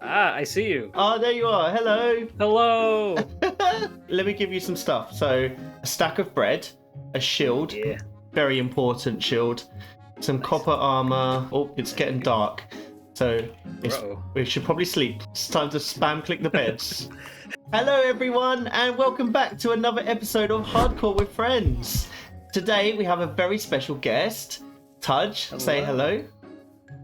Ah, I see you. Oh, there you are. Hello. Hello. Let me give you some stuff. So, a stack of bread, a shield, Yeah. very important shield, some copper armor. Oh, it's getting dark. So, we should probably sleep. It's time to spam click the beds. Hello, everyone, and welcome back to another episode of Hardcore with Friends. Today, we have a very special guest, Tudge. Hello. Say hello.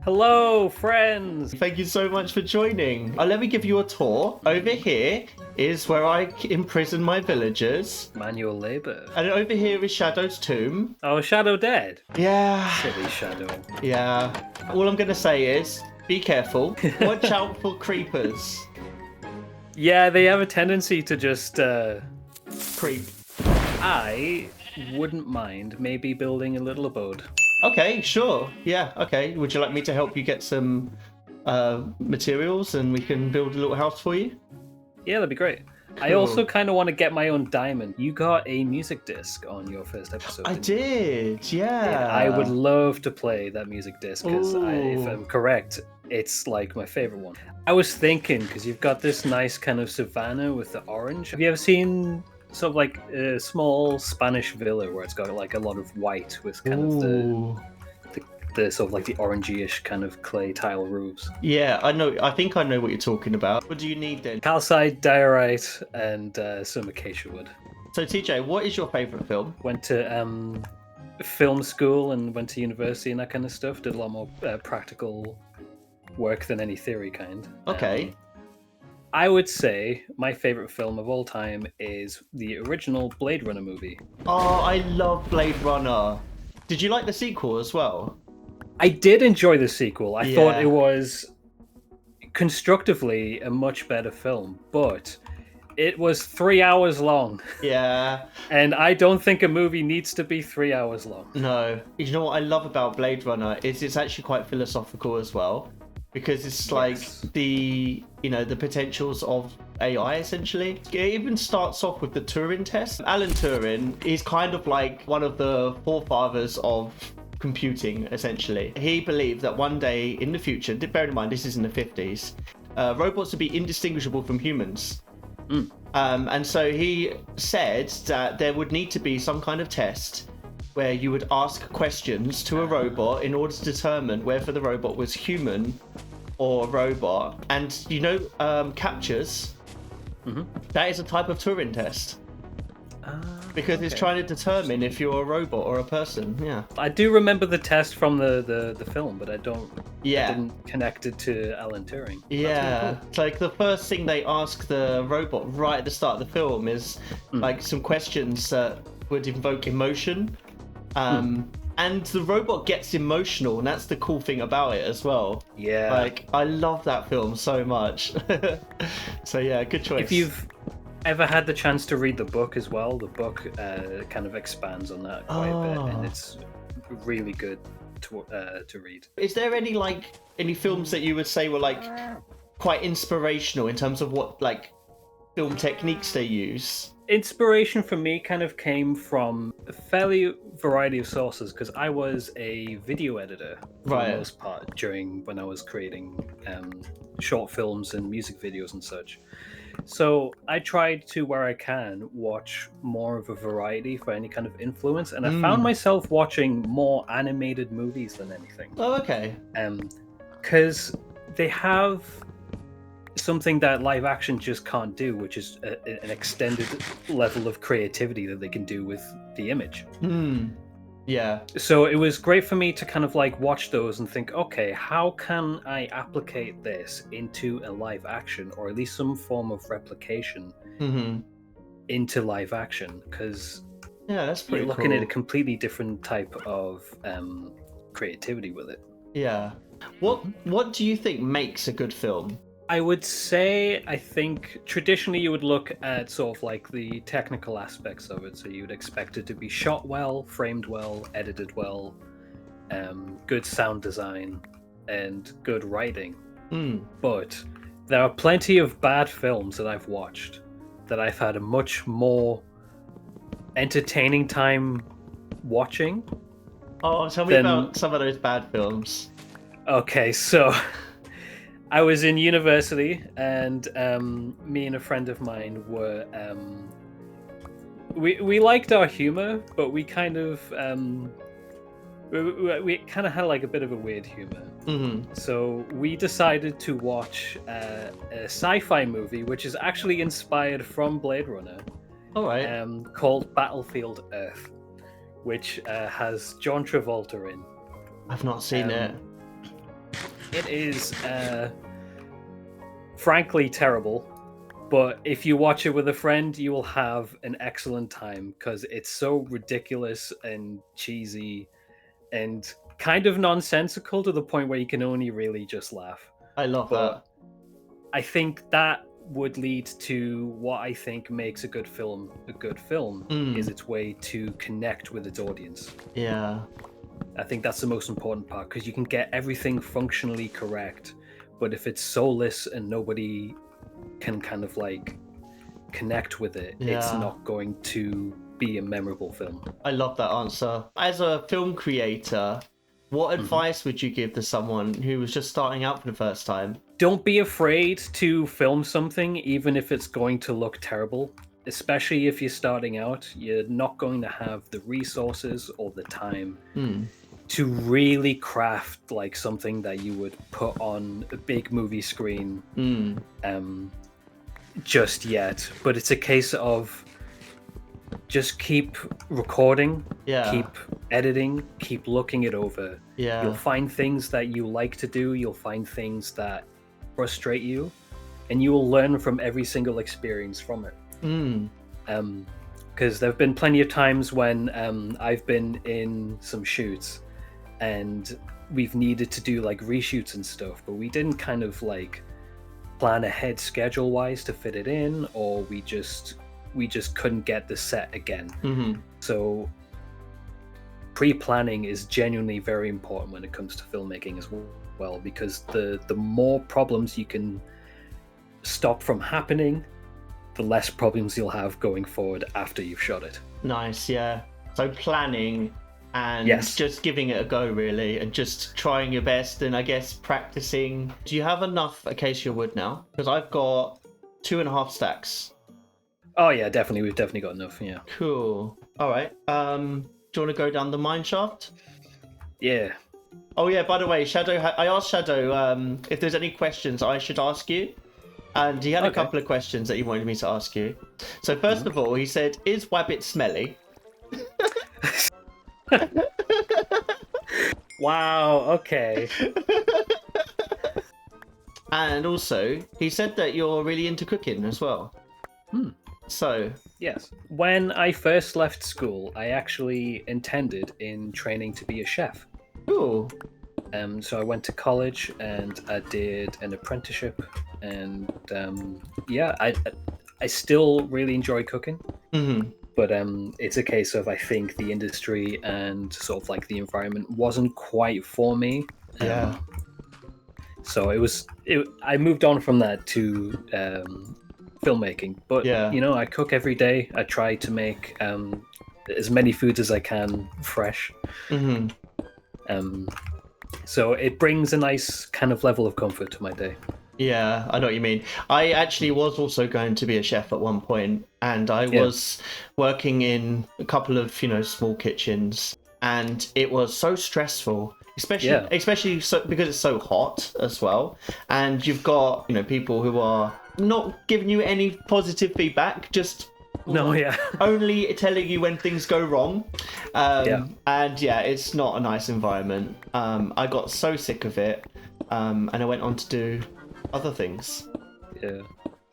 Hello, friends. Thank you so much for joining. Let me give you a tour. Over here is where I imprison my villagers. Manual labor. And over here is Shadow's tomb. Oh, Shadow dead. Yeah. Silly Shadow. Yeah. All I'm going to say is, be careful. Watch out for creepers. Yeah, they have a tendency to just, Creep. I wouldn't mind maybe building a little abode. Okay, sure. Yeah, okay. Would you like me to help you get some materials and we can build a little house for you? Yeah, that'd be great. Cool. I also kind of want to get my own diamond. You got a music disc on your first episode. I did, yeah. I would love to play that music disc because if Ooh. I'm correct, it's like my favorite one. I was thinking, because you've got this nice kind of savanna with the orange. Have you ever seen sort of like a small Spanish villa where it's got like a lot of white with kind of the sort of like the orangey-ish kind of clay tile roofs? Yeah, I know. I think I know what you're talking about. What do you need then? Calcite, diorite, and some acacia wood. So TJ, what is your favourite film? Went to film school and went to university and that kind of stuff. Did a lot more practical work than any theory kind. Okay. I would say my favorite film of all time is the original Blade Runner movie. Oh, I love Blade Runner. Did you like the sequel as well? I did enjoy the sequel. I thought Yeah. it was constructively a much better film, but it was 3 hours long. Yeah. And I don't think a movie needs to be 3 hours long. No. You know what I love about Blade Runner is it's actually quite philosophical as well. Because it's like the potentials of AI essentially. It even starts off with the Turing test. Alan Turing is kind of like one of the forefathers of computing essentially. He believed that one day in the future, bear in mind this is in the 50s, robots would be indistinguishable from humans. And so he said that there would need to be some kind of test where you would ask questions to a robot in order to determine whether the robot was human or robot. And captures, that is a type of Turing test. Because it's trying to determine if you're a robot or a person. Yeah. I do remember the test from the film, but I Yeah. didn't connect it to Alan Turing. Yeah, it's like the first thing they ask the robot right at the start of the film is like some questions that would invoke emotion. And the robot gets emotional, and that's the cool thing about it as well. Yeah. Like, I love that film so much. So yeah, good choice. If you've ever had the chance to read the book as well, the book kind of expands on that quite a bit, and it's really good to read. Is there any films that you would say were like quite inspirational in terms of what like film techniques they use? Inspiration for me kind of came from a fairly variety of sources because I was a video editor for the most part when I was creating short films and music videos and such. So I tried to, where I can, watch more of a variety for any kind of influence, and I found myself watching more animated movies than anything. Oh, okay. Because they have something that live action just can't do, which is an extended level of creativity that they can do with the image. Yeah. So it was great for me to kind of like watch those and think, okay, how can I applicate this into a live action, or at least some form of replication into live action? Because that's pretty you're looking cool. at a completely different type of creativity with it. Yeah. What do you think makes a good film? I would say, I think traditionally you would look at sort of like the technical aspects of it. So you would expect it to be shot well, framed well, edited well, good sound design, and good writing. But there are plenty of bad films that I've watched that I've had a much more entertaining time watching. Oh, tell me about some of those bad films. Okay, so I was in university, and me and a friend of mine were we liked our humor, but we kind of we kind of had like a bit of a weird humor. Mm-hmm. So we decided to watch a sci-fi movie, which is actually inspired from Blade Runner, All right. called Battlefield Earth, which has John Travolta in. I've not seen it. It is frankly terrible, but if you watch it with a friend, you will have an excellent time because it's so ridiculous and cheesy and kind of nonsensical to the point where you can only really just laugh. I love But that. I think that would lead to what I think makes a good film is its way to connect with its audience. Yeah. I think that's the most important part because you can get everything functionally correct, but if it's soulless and nobody can kind of like connect with it, it's Yeah. not going to be a memorable film. I love that answer. As a film creator, what advice would you give to someone who was just starting out for the first time? Don't be afraid to film something, even if it's going to look terrible. Especially if you're starting out, you're not going to have the resources or the time to really craft like something that you would put on a big movie screen just yet. But it's a case of just keep recording, keep editing, keep looking it over. You'll find things that you like to do, you'll find things that frustrate you, and you will learn from every single experience from it. Because there have been plenty of times when I've been in some shoots and we've needed to do like reshoots and stuff, but we didn't kind of like plan ahead schedule wise to fit it in, or we just couldn't get the set again. So pre-planning is genuinely very important when it comes to filmmaking as well, because the more problems you can stop from happening, the less problems you'll have going forward after you've shot it. Nice, yeah. So planning and just giving it a go, really, and just trying your best, and I guess practicing. Do you have enough acacia wood now? Because I've got 2.5 stacks. Oh yeah, definitely. We've definitely got enough, yeah. Cool. All right. Do you want to go down the mine shaft? Yeah. Oh yeah, by the way, Shadow, I asked Shadow if there's any questions I should ask you. And he had a couple of questions that he wanted me to ask you. So first of all, he said, is Wabbit smelly? Wow, okay. And also, he said that you're really into cooking as well. So... Yes. When I first left school, I actually intended in training to be a chef. Cool. So I went to college and I did an apprenticeship, and I still really enjoy cooking. But it's a case of I think the industry and sort of like the environment wasn't quite for me. So I moved on from that to filmmaking. But you know, I cook every day. I try to make as many foods as I can fresh. So it brings a nice kind of level of comfort to my day. Yeah, I know what you mean. I actually was also going to be a chef at one point, and I was working in a couple of, small kitchens, and it was so stressful, especially so, because it's so hot as well, and you've got, people who are not giving you any positive feedback, just only telling you when things go wrong. And it's not a nice environment. I got so sick of it, and I went on to do other things.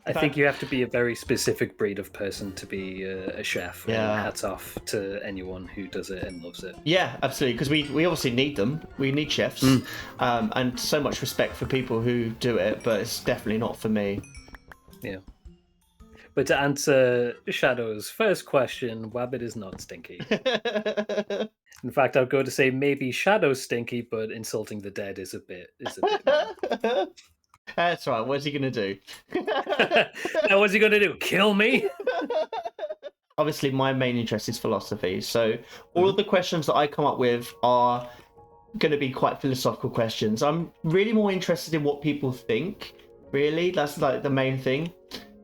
I think you have to be a very specific breed of person to be a chef. And hats off to anyone who does it and loves it. Yeah, absolutely, because we obviously need them. We need chefs. And so much respect for people who do it, but it's definitely not for me. Yeah. But to answer Shadow's first question, Wabbit is not stinky. In fact, I'd go to say maybe Shadow's stinky, but insulting the dead is a bit. That's right. What's he gonna do? Now, what's he gonna do? Kill me? Obviously, my main interest is philosophy. So all of the questions that I come up with are going to be quite philosophical questions. I'm really more interested in what people think. Really, that's like the main thing.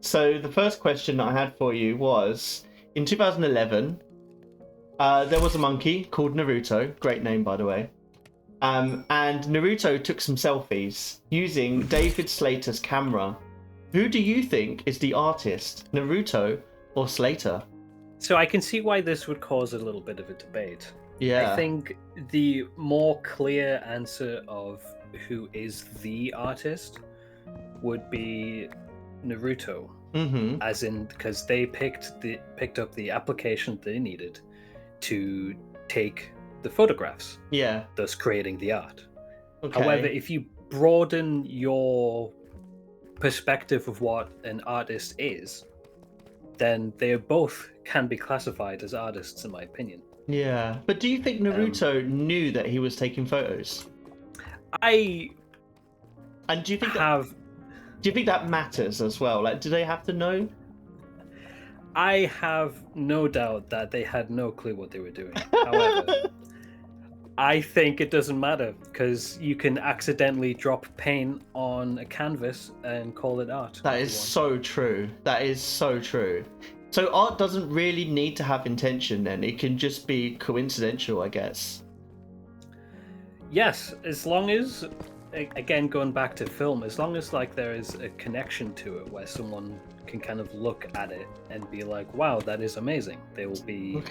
So the first question I had for you was, in 2011, there was a monkey called Naruto. Great name, by the way. And Naruto took some selfies using David Slater's camera. Who do you think is the artist, Naruto or Slater? So I can see why this would cause a little bit of a debate. Yeah. I think the more clear answer of who is the artist would be Naruto, as in because they picked up the application they needed to take the photographs, thus creating the art. Okay. However, if you broaden your perspective of what an artist is, then they both can be classified as artists, in my opinion. Yeah, but do you think Naruto knew that he was taking photos? And do you think do you think that matters as well? Like, do they have to know? I have no doubt that they had no clue what they were doing. However, I think it doesn't matter because you can accidentally drop paint on a canvas and call it art. That is so true. That is so true. So art doesn't really need to have intention then. It can just be coincidental, I guess. Yes, as long as, again, going back to film, as long as like there is a connection to it where someone can kind of look at it and be like, wow, that is amazing. They will be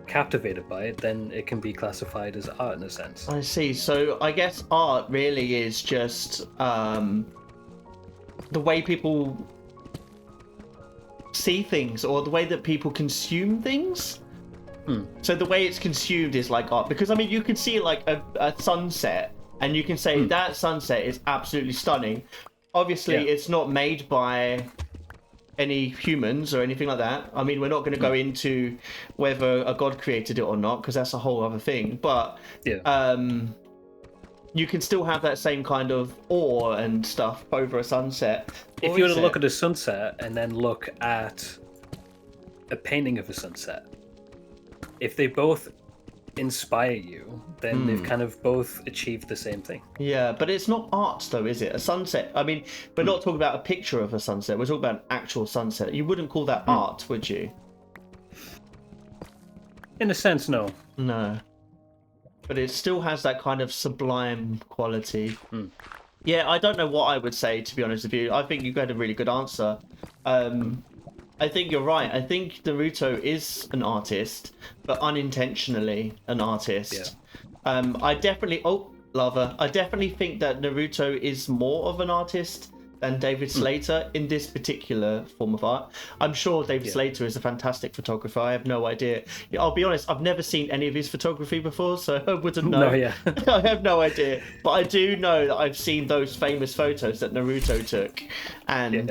captivated by it, then it can be classified as art in a sense. I see. So I guess art really is just the way people see things or the way that people consume things. So the way it's consumed is like art, because I mean you can see like a sunset and you can say that sunset is absolutely stunning. Obviously it's not made by any humans or anything like that. I mean, we're not going to go into whether a god created it or not, because that's a whole other thing, but you can still have that same kind of awe and stuff over a sunset. If you were to look at a sunset and then look at a painting of a sunset, if they both inspire you, then they've kind of both achieved the same thing. Yeah, but it's not art though, is it? A sunset, I mean, we're not talking about a picture of a sunset, we're talking about an actual sunset. You wouldn't call that art, would you? In a sense, no. No. But it still has that kind of sublime quality. Yeah, I don't know what I would say, to be honest with you. I think you had a really good answer. I think you're right. I think Naruto is an artist, but unintentionally an artist. I definitely... Oh, lava. I definitely think that Naruto is more of an artist than David Slater in this particular form of art. I'm sure David Slater is a fantastic photographer. I have no idea. I'll be honest, I've never seen any of his photography before, so I wouldn't know. I have no idea. But I do know that I've seen those famous photos that Naruto took. And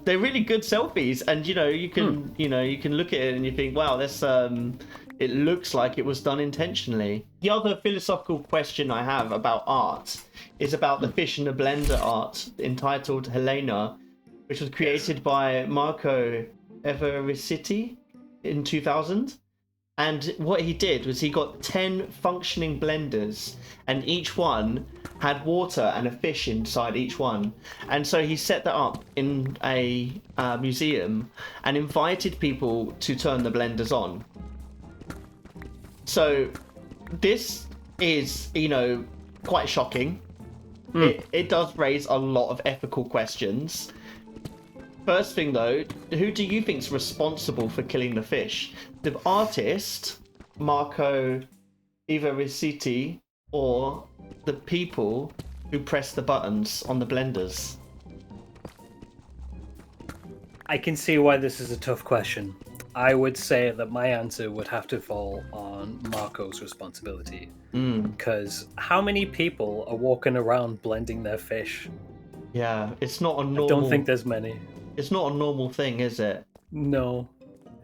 they're really good selfies. And you can look at it and you think, wow, that's it looks like it was done intentionally. The other philosophical question I have about art is about the fish in the blender art entitled Helena, which was created by Marco Evericity in 2000. And what he did was he got 10 functioning blenders, and each one had water and a fish inside each one. And so he set that up in a museum and invited people to turn the blenders on. So this is, quite shocking. It does raise a lot of ethical questions. First thing though, who do you think's responsible for killing the fish? The artist, Marco Evericity, or the people who press the buttons on the blenders? I can see why this is a tough question. I would say that my answer would have to fall on Marco's responsibility. Because how many people are walking around blending their fish? Yeah, it's not a normal... I don't think there's many. It's not a normal thing, is it? No.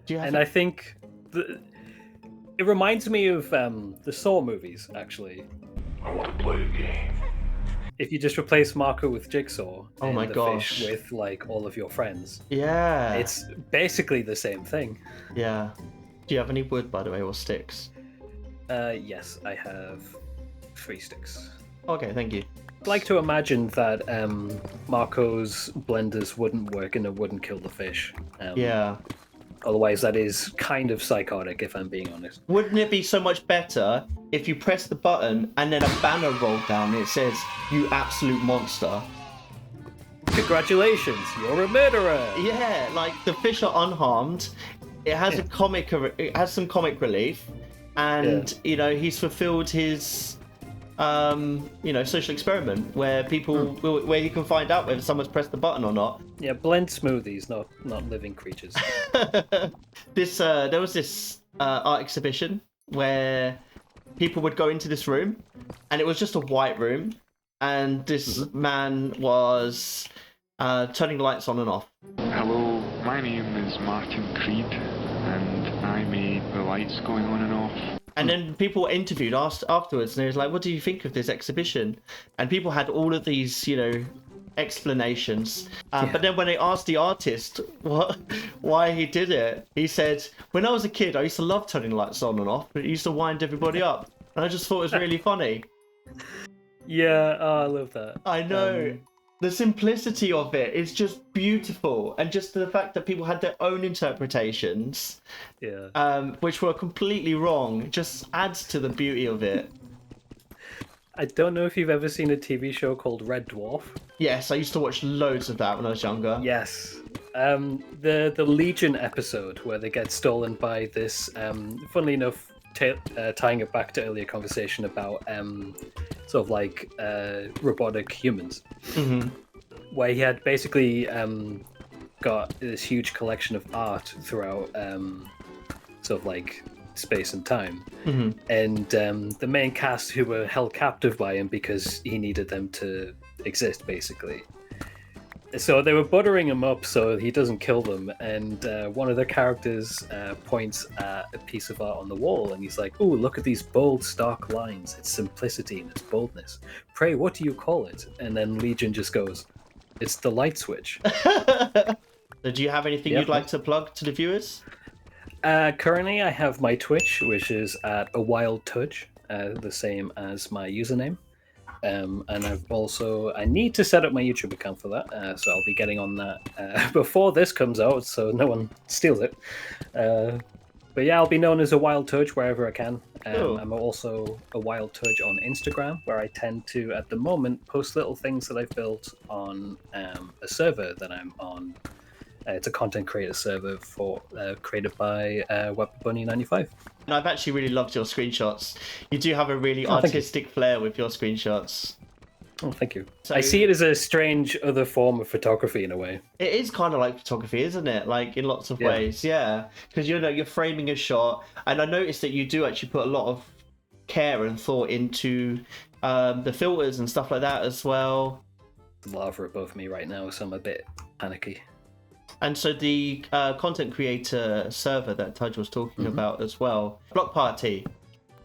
And I think... It reminds me of the Saw movies, actually. I want to play a game. If you just replace Marco with Jigsaw and the gosh. fish with like all of your friends, it's basically the same thing. Yeah. Do you have any wood, by the way, or sticks? Yes, I have 3 sticks. Okay, thank you. I'd like to imagine that Marco's blenders wouldn't work and it wouldn't kill the fish. Yeah. Otherwise, that is kind of psychotic, if I'm being honest. Wouldn't it be so much better if you press the button and then a banner rolled down and it says, "You absolute monster"? Congratulations, you're a murderer! Yeah, like the fish are unharmed. It has it has some comic relief, and he's fulfilled his social experiment where where you can find out whether someone's pressed the button or not. Yeah, blend smoothies, not living creatures. There was this art exhibition where people would go into this room, and it was just a white room, and this man was turning lights on and off. Hello, my name is Martin Creed, and I made the lights going on and off. And then people were interviewed afterwards, and they was like, "What do you think of this exhibition?" And people had all of these, explanations. But then when they asked the artist why he did it, he said, "When I was a kid, I used to love turning lights on and off. It used to wind everybody up, and I just thought it was really funny." Yeah, I love that. I know. The simplicity of it is just beautiful, and just the fact that people had their own interpretations, which were completely wrong, just adds to the beauty of it. I don't know if you've ever seen a TV show called Red Dwarf. Yes, I used to watch loads of that when I was younger. Yes. The Legion episode where they get stolen by this, funnily enough, tying it back to earlier conversation about sort of like robotic humans, where he had basically got this huge collection of art throughout sort of like space and time, and the main cast who were held captive by him because he needed them to exist, basically. So they were buttering him up so he doesn't kill them, and one of the characters points at a piece of art on the wall, and he's like, "Ooh, look at these bold, stark lines, its simplicity and its boldness. Pray, what do you call it?" And then Legion just goes, "It's the light switch." So do you have anything you'd like to plug to the viewers? Currently, I have my Twitch, which is at AWildTudge, the same as my username. And I need to set up my YouTube account for that, so I'll be getting on that before this comes out, so no one steals it. But yeah, I'll be known as AWildTudge wherever I can. I'm also AWildTudge on Instagram, where I tend to, at the moment, post little things that I've built on a server that I'm on. It's a content creator server created by WebBunny95. And I've actually really loved your screenshots. You do have a really artistic flair with your screenshots. Oh, thank you. So, I see it as a strange other form of photography in a way. It is kind of like photography, isn't it? Like in lots of ways, yeah. Because you're framing a shot, and I noticed that you do actually put a lot of care and thought into the filters and stuff like that as well. There's lava above me right now, so I'm a bit panicky. And so the content creator server that Tudge was talking about as well, Block Party.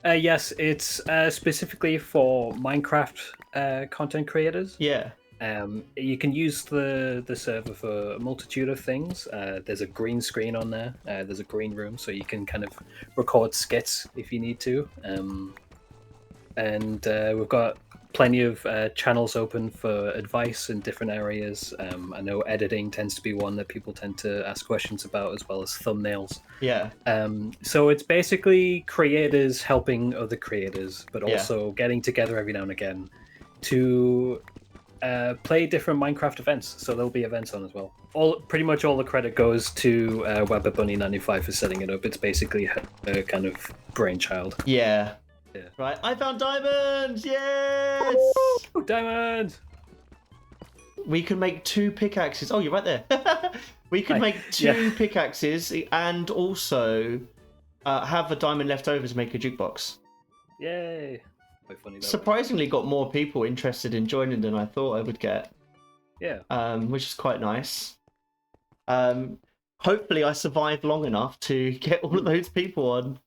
Yes, it's specifically for Minecraft content creators. Yeah. You can use the server for a multitude of things. There's a green screen on there. There's a green room, so you can kind of record skits if you need to. And we've got plenty of channels open for advice in different areas. I know editing tends to be one that people tend to ask questions about, as well as thumbnails. Yeah. So it's basically creators helping other creators, but also getting together every now and again to play different Minecraft events. So there'll be events on as well. Pretty much all the credit goes to WebBunny95 for setting it up. It's basically her kind of brainchild. Yeah. Yeah. Right, I found diamonds! Yes! Ooh, diamonds! We can make 2 pickaxes. Oh, you're right there. We can make 2 pickaxes and also have a diamond left over to make a jukebox. Yay! Quite funny, though. Surprisingly got more people interested in joining than I thought I would get. Yeah. Which is quite nice. Hopefully I survived long enough to get all of those people on.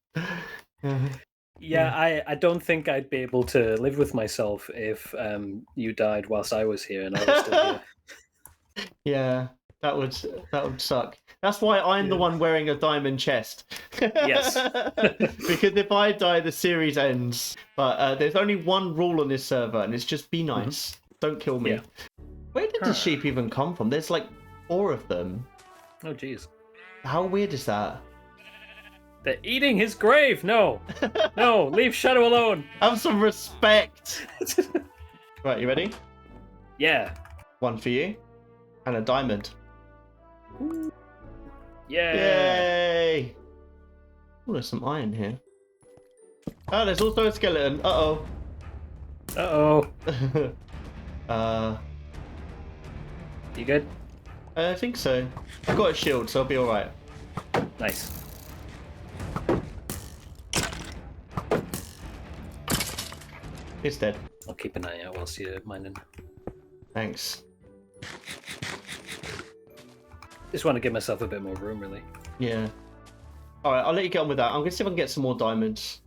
Yeah, I don't think I'd be able to live with myself if you died whilst I was here and I was still here. Yeah. That would suck. That's why I'm the one wearing a diamond chest. Yes. Because if I die, the series ends. But there's only one rule on this server, and it's just be nice. Don't kill me. Yeah. Where did the sheep even come from? There's like 4 of them. Oh, jeez. How weird is that? They're eating his grave! No! No, leave Shadow alone! Have some respect! Right, you ready? Yeah. 1 for you. And a diamond. Yeah. Yay! Oh, there's some iron here. Oh, there's also a skeleton. Uh-oh. Uh-oh. You good? I think so. I've got a shield, so I'll be alright. Nice. It's dead. I'll keep an eye out whilst you're mining. Thanks. Just want to give myself a bit more room, really. Yeah. Alright, I'll let you get on with that. I'm going to see if I can get some more diamonds.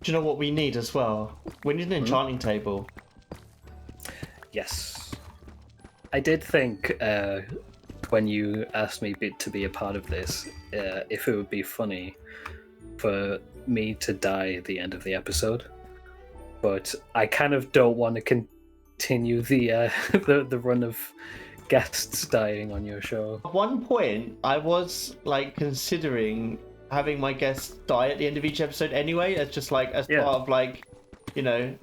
Do you know what we need as well? We need an enchanting table. Yes. I did think, when you asked me to be a part of this, if it would be funny for me to die at the end of the episode. But I kind of don't want to continue the the run of guests dying on your show. At one point, I was like considering having my guests die at the end of each episode anyway, as just like as part of like, you know,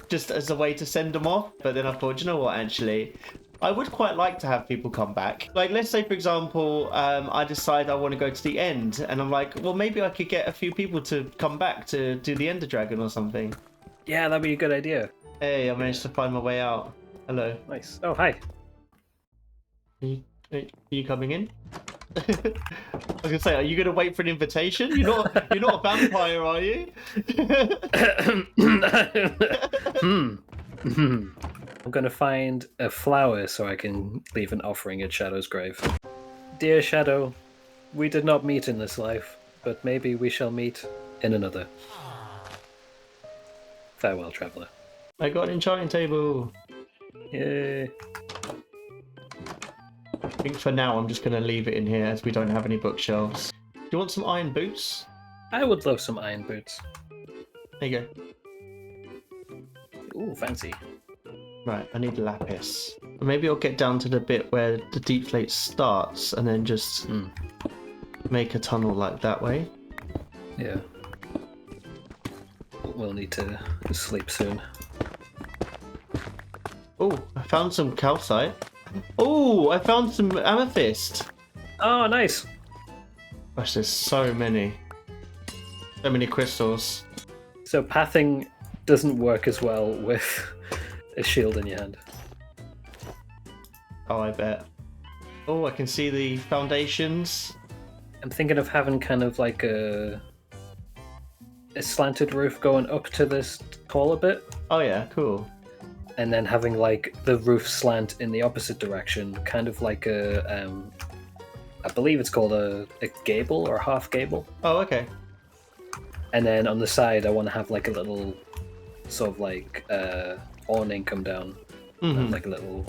just as a way to send them off. But then I thought, you know what, actually, I would quite like to have people come back. Like, let's say, for example, I decide I want to go to the end, and I'm like, well, maybe I could get a few people to come back to do the Ender Dragon or something. Yeah, that'd be a good idea. Hey, I managed to find my way out. Hello. Nice. Oh, hi. Are you coming in? I was gonna say, are you gonna wait for an invitation? You're not a vampire, are you? I'm gonna find a flower so I can leave an offering at Shadow's grave. Dear Shadow, we did not meet in this life, but maybe we shall meet in another. Farewell, traveller. I got an enchanting table. Yay. I think for now I'm just gonna leave it in here as we don't have any bookshelves. Do you want some iron boots? I would love some iron boots. There you go. Ooh, fancy. Right, I need lapis. Maybe I'll get down to the bit where the deep plate starts and then just make a tunnel like that way. Yeah. We'll need to sleep soon. Oh, I found some calcite. Oh, I found some amethyst. Oh, nice. Gosh, there's so many. So many crystals. So pathing doesn't work as well with a shield in your hand. Oh, I bet. Oh, I can see the foundations. I'm thinking of having kind of like a slanted roof going up to this tall a bit, Oh yeah, cool. and then having like the roof slant in the opposite direction, kind of like a I believe it's called a gable or half gable. Oh, okay. And then on the side, I want to have like a little sort of like awning come down, and like a little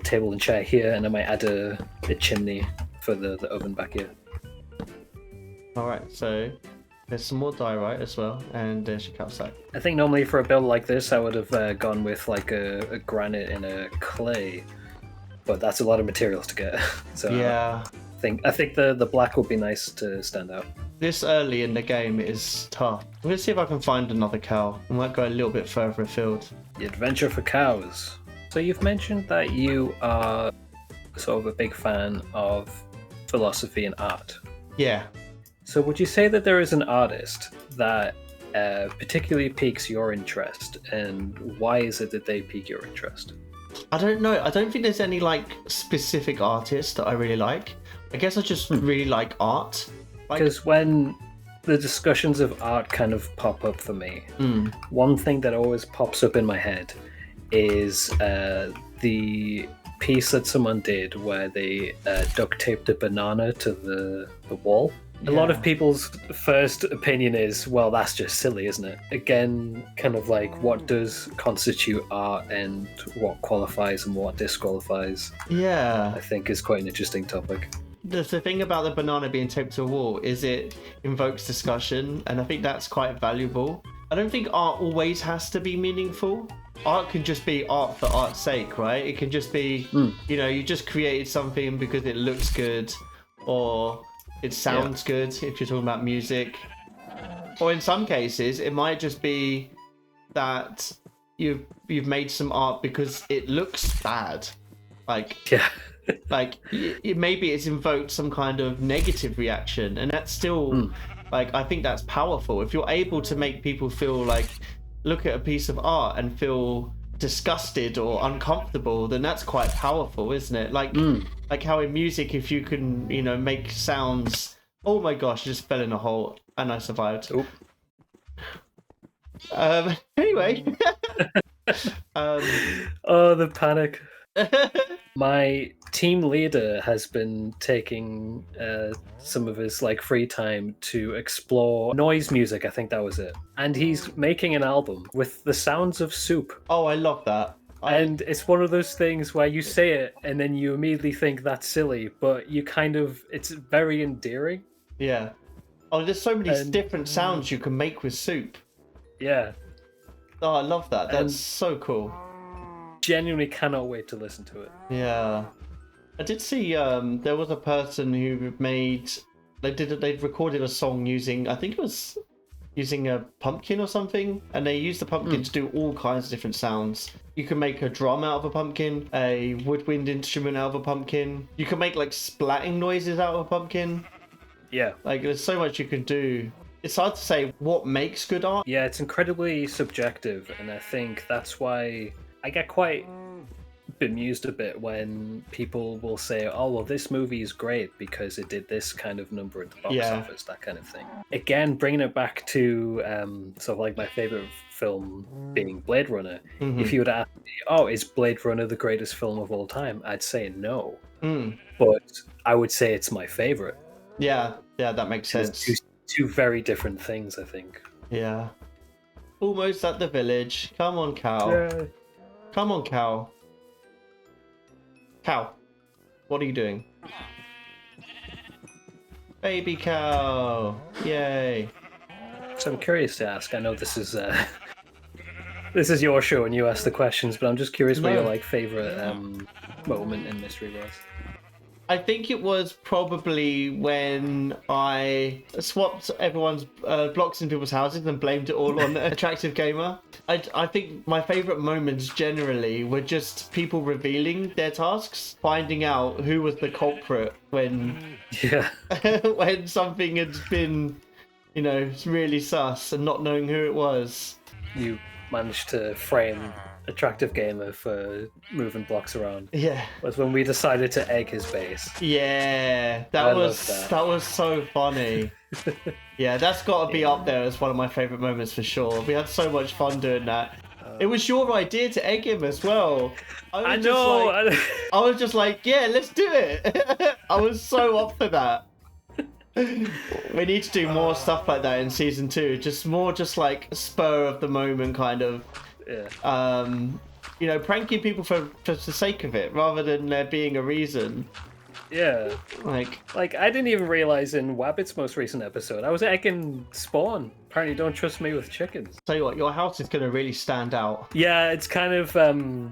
table and chair here, and I might add a chimney for the oven back here. Alright, so there's some more diorite as well, and there's your calcite. I think normally for a build like this, I would have gone with like a granite and a clay, but that's a lot of materials to get. So Yeah. I think the black would be nice to stand out. This early in the game is tough. I'm gonna see if I can find another cow. I might go a little bit further afield. The adventure for cows. So you've mentioned that you are sort of a big fan of philosophy and art. Yeah. So would you say that there is an artist that particularly piques your interest, and why is it that they pique your interest? I don't know. I don't think there's any like specific artist that I really like. I guess I just really like art. Because when the discussions of art kind of pop up for me, one thing that always pops up in my head is the piece that someone did where they duct taped a banana to the wall. A lot of people's first opinion is, well, that's just silly, isn't it? Again, kind of like what does constitute art and what qualifies and what disqualifies, Yeah. I think is quite an interesting topic. The thing about the banana being taped to a wall is it invokes discussion, and I think that's quite valuable. I don't think art always has to be meaningful. Art can just be art for art's sake, right? It can just be, you know, you just created something because it looks good, or it sounds good if you're talking about music. Or in some cases, it might just be that you've made some art because it looks bad. Like, like maybe it's invoked some kind of negative reaction, and that's still like, I think that's powerful. If you're able to make people feel like, look at a piece of art and feel disgusted or uncomfortable, then that's quite powerful, isn't it? Like how in music, if you can, you know, make sounds. Oh my gosh, I just fell in a hole and I survived. Anyway. Oh, the panic. My team leader has been taking some of his like free time to explore noise music. I think that was it, and he's making an album with the sounds of soup. Oh, I love that. And it's one of those things where you say it and then you immediately think that's silly, but you kind of, it's very endearing. Yeah. Oh, there's so many different sounds you can make with soup. Yeah. Oh, I love that. That's so cool. Genuinely cannot wait to listen to it. Yeah. I did see there was a person who made, they'd recorded a song using, I think it was using a pumpkin or something, and they used the pumpkin to do all kinds of different sounds. You can make a drum out of a pumpkin, a woodwind instrument out of a pumpkin. You can make like splatting noises out of a pumpkin. Yeah. Like, there's so much you can do. It's hard to say what makes good art. Yeah, it's incredibly subjective, and I think that's why I get quite bemused a bit when people will say, oh, well, this movie is great because it did this kind of number at the box office, that kind of thing. Again, bringing it back to sort of like my favorite film being Blade Runner. If you would ask me, oh, is Blade Runner the greatest film of all time? I'd say no. But I would say it's my favorite. Yeah, that makes sense. Two very different things, I think. Yeah. Almost at the village. Come on, cow. Yeah. Come on, cow. Cow, what are you doing? Baby cow. Yay. So I'm curious to ask, I know this is this is your show and you ask the questions, but I'm just curious what your like favorite moment in Mystery was. I think it was probably when I swapped everyone's blocks in people's houses and blamed it all on Attractive Gamer. I think my favourite moments generally were just people revealing their tasks, finding out who was the culprit when when something had been, you know, really sus, and not knowing who it was. You managed to frame Attractive Gamer for moving blocks around. Yeah. Was when we decided to egg his base. Yeah, that was so funny. Yeah, that's got to be up there as one of my favourite moments for sure. We had so much fun doing that. It was your idea to egg him as well. I was just like, yeah, let's do it. I was so up for that. We need to do more stuff like that in season 2. Just more just like spur of the moment kind of. Yeah. You know, pranking people for the sake of it rather than there being a reason. Yeah. Like I didn't even realize in Wabbit's most recent episode I was egging Spawn. Apparently don't trust me with chickens. Tell you what, your house is going to really stand out. Yeah, it's kind of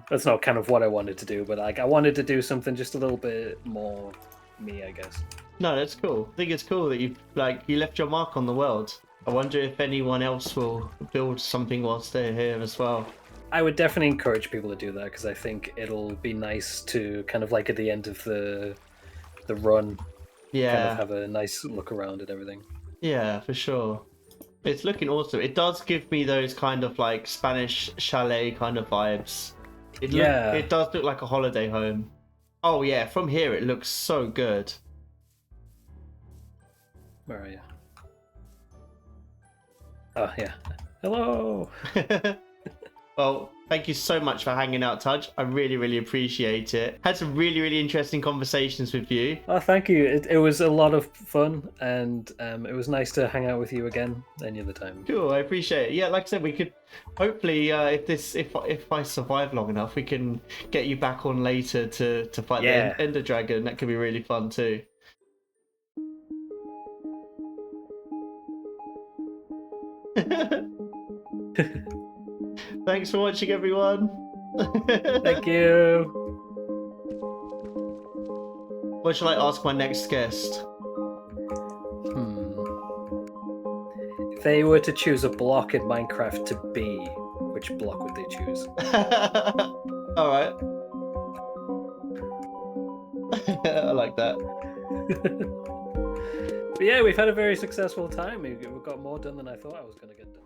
that's not kind of what I wanted to do, but like I wanted to do something just a little bit more me, I guess. No, that's cool. I think it's cool that you left your mark on the world. I wonder if anyone else will build something whilst they're here as well. I would definitely encourage people to do that because I think it'll be nice to kind of like at the end of the run, kind of have a nice look around and everything. Yeah, for sure. It's looking awesome. It does give me those kind of like Spanish chalet kind of vibes. It does look like a holiday home. Oh yeah, from here it looks so good. Where are you? Oh yeah. Hello. Well, Thank you so much for hanging out, Tudge. I really, really appreciate it. Had some really, really interesting conversations with you. Oh, thank you. It was a lot of fun, and it was nice to hang out with you again any other time. Cool, I appreciate it. Yeah, like I said, we could hopefully, if I survive long enough, we can get you back on later to fight the Ender Dragon. That could be really fun too. Thanks for watching, everyone. Thank you. What shall I ask my next guest? If they were to choose a block in Minecraft to be, which block would they choose? All right. I like that. But yeah, we've had a very successful time. We've got more done than I thought I was going to get done.